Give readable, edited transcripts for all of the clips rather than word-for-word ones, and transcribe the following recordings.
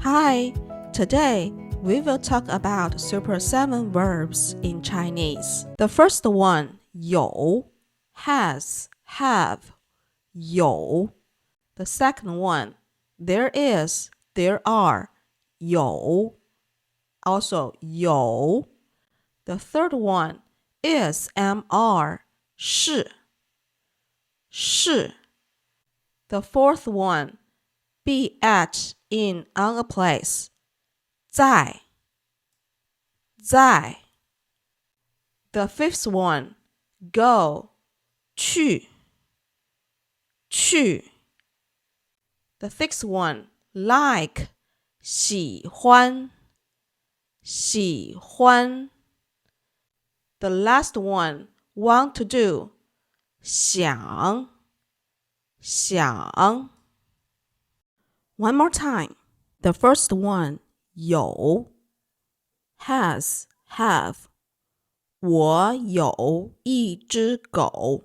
Hi, today we will talk about super 7 verbs in Chinese. The first one, 有 has, have, 有. The second one, there is, there are, 有 also 有. The third one is, am, are, 是 是. The fourth one, be at, in, on a place, 在 在. The fifth one, go, 去 去. The sixth one, like, 喜欢喜欢. The last one, want to do, 想想. One more time. The first one, 有 has, have. 我有一只狗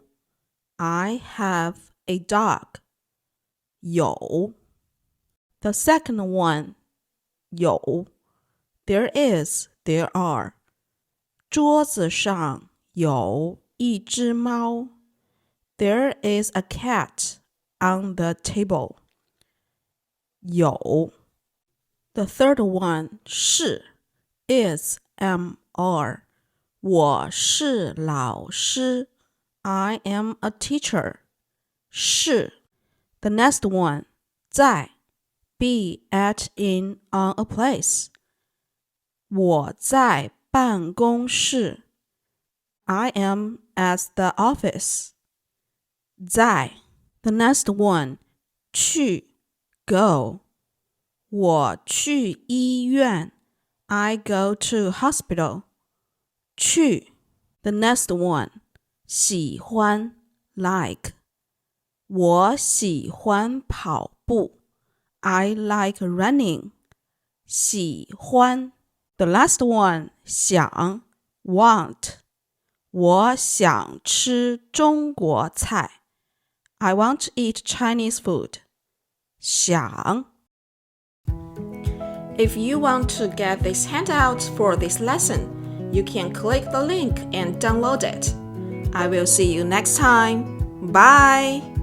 I have a dog. 有. The second one, 有 there is, there are. 桌子上有一只猫 There is a cat on the table. 有. The third one, 是 is, am, are. 我是老师 I am a teacher. 是. The next one, 在 be, at, in, on a place. 我在办公室 I am at the office. 在. The next one, 去 go. 我去医院 I go to hospital. 去. The next one, 喜欢 like. 我喜欢跑步 I like running. 喜欢. The last one, 想 want. 我想吃中国菜 I want to eat Chinese food. 想. If you want to get this handout for this lesson, you can click the link and download it. I will see you next time. Bye!